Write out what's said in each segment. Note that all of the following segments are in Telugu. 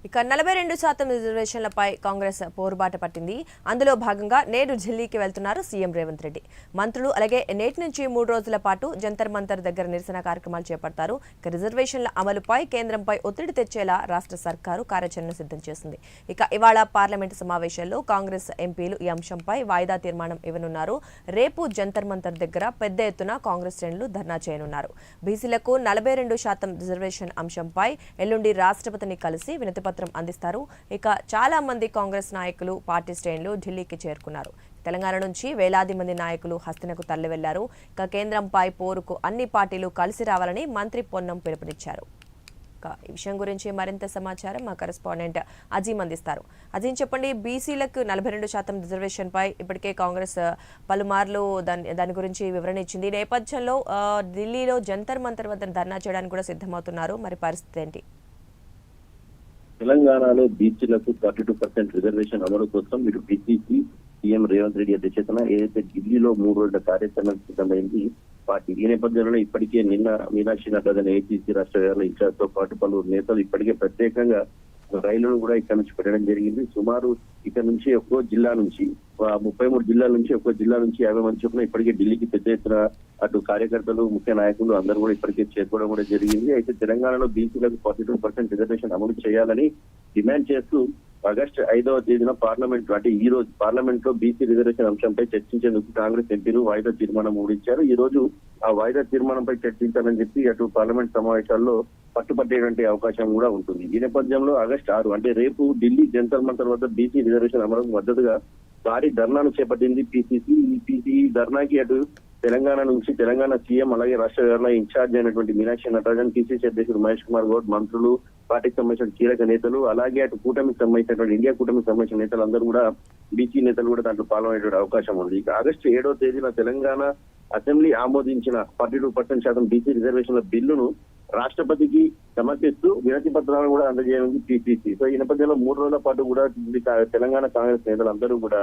ఇక 42% రిజర్వేషన్లపై కాంగ్రెస్ పోరుబాట పట్టింది. అందులో భాగంగా నేడు ఢిల్లీకి వెళ్తున్నారు సీఎం రేవంత్ రెడ్డి. మంత్రులు అలాగే నేటి నుంచి 3 రోజుల పాటు జంతర్ మంతర్ దగ్గర నిరసన కార్యక్రమాలు చేపడతారు. ఇక రిజర్వేషన్ల అమలుపై కేంద్రంపై ఒత్తిడి తెచ్చేలా రాష్ట్ర సర్కారు కార్యాచరణ సిద్ధం చేసింది. ఇక ఇవాళ పార్లమెంటు సమావేశాల్లో కాంగ్రెస్ ఎంపీలు ఈ అంశంపై వాయిదా తీర్మానం ఇవ్వనున్నారు. రేపు జంతర్ మంతర్ దగ్గర పెద్ద ఎత్తున కాంగ్రెస్ శ్రేణులు ధర్నా చేయనున్నారు. బీసీలకు 42% రిజర్వేషన్ అంశంపై ఎల్లుండి రాష్ట్రపతిని కలిసి వినతిపత్రం అందిస్తారు. ఇక చాలా మంది కాంగ్రెస్ నాయకులు పార్టీ శ్రేణులు ఢిల్లీకి చేరుకున్నారు. తెలంగాణ నుంచి వేలాది మంది నాయకులు హస్తినకు తరలి వెళ్లారు. ఇక కేంద్రంపై పోరుకు అన్ని పార్టీలు కలిసి రావాలని మంత్రి పొన్నం పిలుపునిచ్చారు. ఈ విషయం గురించి మరింత సమాచారం మా కరెస్పాండెంట్ అజీం అందిస్తారు. అజీం, చెప్పండి, బీసీలకు 42% రిజర్వేషన్ పై ఇప్పటికే కాంగ్రెస్ పలుమార్లు దాని గురించి వివరణ ఇచ్చింది. ఈ నేపథ్యంలో ఢిల్లీలో జంతర్ మంతర్ వద్ద ధర్నా చేయడానికి కూడా సిద్ధమవుతున్నారు. మరి పరిస్థితి ఏంటి? తెలంగాణలో బీసీలకు 32% రిజర్వేషన్ అమలు కోసం ఇటు పిసిసి సీఎం రేవంత్ రెడ్డి అధ్యక్షతన ఏదైతే ఢిల్లీలో 3 రోజుల కార్యాచరణ సిద్ధమైంది పార్టీ. ఈ నేపథ్యంలో ఇప్పటికే నిన్న మీనాక్షి నటరాజన్ ఏఐసీసీ రాష్ట్ర వ్యవహారాల ఇన్ఛార్జ్ తో పాటు పలువురు నేతలు ఇప్పటికే ప్రత్యేకంగా రైలును కూడా ఇక్కడ నుంచి పెట్టడం జరిగింది. సుమారు ఇక్కడ నుంచి ఒక్కో జిల్లా నుంచి 33 జిల్లాల నుంచి ఒక్కో జిల్లా నుంచి 50 మంది చొప్పున ఇప్పటికే ఢిల్లీకి పెద్ద ఎత్తున అటు కార్యకర్తలు ముఖ్య నాయకులు అందరూ కూడా ఇప్పటికే చేరుకోవడం కూడా జరిగింది. అయితే తెలంగాణలో బీసీలకు 42% రిజర్వేషన్ అమలు చేయాలని డిమాండ్ చేస్తూ ఆగస్టు 5వ తేదీన పార్లమెంట్ అంటే ఈ రోజు పార్లమెంట్ లో బీసీ రిజర్వేషన్ అంశంపై చర్చించేందుకు కాంగ్రెస్ ఎంపీలు వాయిదా తీర్మానం ఊడించారు. ఈ రోజు ఆ వాయిదా తీర్మానంపై చర్చించాలని చెప్పి అటు పార్లమెంట్ సమావేశాల్లో పట్టుపట్టేటువంటి అవకాశం కూడా ఉంటుంది. ఈ నేపథ్యంలో ఆగస్టు 6 అంటే రేపు ఢిల్లీ జంతర్ మంతర్ వద్ద బీసీ రిజర్వేషన్ అమలుకు మద్దతుగా భారీ ధర్నాను చేపట్టింది పిసిసి. ఈ ధర్నాకి అటు తెలంగాణ నుంచి తెలంగాణ సీఎం అలాగే రాష్ట్ర వ్యవహారాల ఇన్ఛార్జ్ అయినటువంటి మీనాక్షి నటరాజన్, పిసిసి అధ్యక్షుడు మహేష్ కుమార్ గౌడ్, మంత్రులు, పార్టీకి సంబంధించిన కీలక నేతలు అలాగే అటు కూటమికి సంబంధించినటువంటి ఇండియా కూటమికి సంబంధించిన నేతలు అందరూ కూడా బీసీ నేతలు కూడా దాంట్లో పాల్గొనేటువంటి అవకాశం ఉంది. ఇక ఆగస్టు 7వ తేదీన తెలంగాణ అసెంబ్లీ ఆమోదించిన 42% బీసీ రిజర్వేషన్ల బిల్లును రాష్ట్రపతికి సమర్పిస్తూ వినతి పత్రాలను కూడా అందజేయనుంది పిసిసి. సో ఈ నేపథ్యంలో 3 రోజుల పాటు కూడా తెలంగాణ కాంగ్రెస్ నేతలు అందరూ కూడా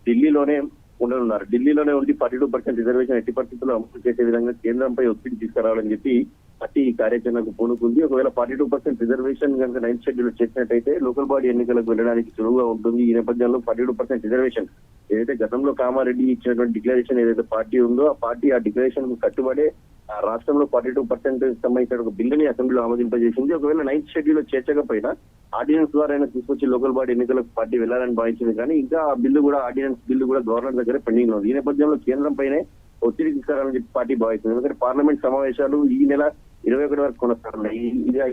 ఢిల్లీలోనే ఉండనున్నారు. ఢిల్లీలోనే ఉండి 42% రిజర్వేషన్ ఎట్టి పరిస్థితుల్లో అమలు చేసే విధంగా కేంద్రంపై ఒత్తిడి తీసుకురావాలని చెప్పి పార్టీ ఈ కార్యాచరణకు పూనుకుంది. ఒకవేళ 42% రిజర్వేషన్ కనుక 9th షెడ్యూల్ చేసినట్టయితే లోకల్ బాడీ ఎన్నికలకు వెళ్ళడానికి సులువుగా ఉంటుంది. ఈ నేపథ్యంలో 42% రిజర్వేషన్ ఏదైతే గతంలో కామారెడ్డి ఇచ్చినటువంటి డిక్లరేషన్ ఏదైతే పార్టీ ఉందో ఆ పార్టీ ఆ డిక్లరేషన్ కు కట్టుబడే ఆ రాష్ట్రంలో 42% సంబంధించిన ఒక బిల్లుని అసెంబ్లీలో ఆమోదింపజేసింది. ఒకవేళ 9th షెడ్యూల్ చేర్చకపోయినా ఆర్డినెన్స్ ద్వారా తీసుకొచ్చి లోకల్ బాడీ ఎన్నికలకు పార్టీ వెళ్లాలని భావించింది. కానీ ఇంకా ఆ బిల్లు కూడా ఆర్డినెన్స్ బిల్లు కూడా గవర్నర్ దగ్గర పెండింగ్ ఉంది. ఈ నేపథ్యంలో కేంద్రంపైనే ఒత్తిడి తీసుకురావాలని చెప్పి పార్టీ భావిస్తుంది. ఎందుకంటే పార్లమెంట్ సమావేశాలు ఈ నెల 21 వరకు కొనసాగుతున్నాయి.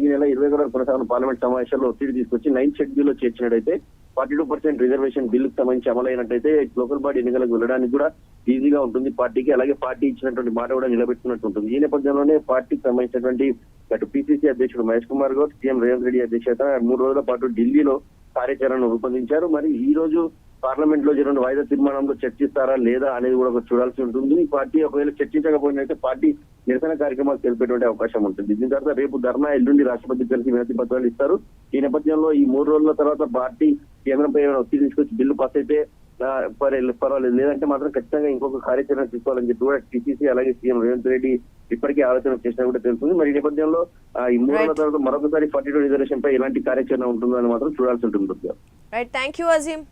ఈ నెల 21 వరకు కొనసాగిన పార్లమెంట్ సమావేశాల్లో ఒత్తిడి తీసుకొచ్చి 9th షెడ్యూల్ లో చేర్చినట్టయితే 42% రిజర్వేషన్ బిల్లుకు సంబంధించి అమలైనట్టయితే లోకల్ బాడీ ఎన్నికలకు వెళ్ళడానికి కూడా ఈజీగా ఉంటుంది పార్టీకి. అలాగే పార్టీ ఇచ్చినటువంటి మాట కూడా నిలబెట్టుకున్నట్టు ఉంటుంది. ఈ నేపథ్యంలోనే పార్టీకి సంబంధించినటువంటి అటు పిసిసి అధ్యక్షుడు మహేష్ కుమార్ గౌడ్, సీఎం రేవంత్ రెడ్డి అధ్యక్షత 3 రోజుల పాటు ఢిల్లీలో కార్యాచరణను రూపొందించారు. మరి ఈ రోజు పార్లమెంట్ లో జరిగిన వాయిదా తీర్మానంలో చర్చిస్తారా లేదా అనేది కూడా చూడాల్సి ఉంటుంది. ఈ పార్టీ ఒకవేళ చర్చించకపోయినట్లయితే పార్టీ నిరసన కార్యక్రమాలు తెలిపేటువంటి అవకాశం ఉంటుంది. దీని తర్వాత రేపు ధర్నా, ఎల్లుండి రాష్ట్రపతి కలిసి వినతి పత్రాలు ఇస్తారు. ఈ నేపథ్యంలో ఈ 3 రోజుల తర్వాత పార్టీ కేంద్రంపై ఒత్తిడి తీసుకొచ్చి బిల్లు పాస్ అయితే పర్వాలేదు, లేదంటే మాత్రం ఖచ్చితంగా ఇంకొక కార్యాచరణ తీసుకోవాలని చెప్పి కూడా టీసీసీ అలాగే సీఎం రేవంత్ రెడ్డి ఇప్పటికే ఆలోచన చేసినా కూడా తెలుస్తుంది. మరి ఈ నేపథ్యంలో ఈ 3 రోజుల తర్వాత మరొకసారి 42 రిజర్వేషన్ పై ఎలాంటి కార్యాచరణ ఉంటుందో అని మాత్రం చూడాల్సి ఉంటుంది. Right, thank you Azeem.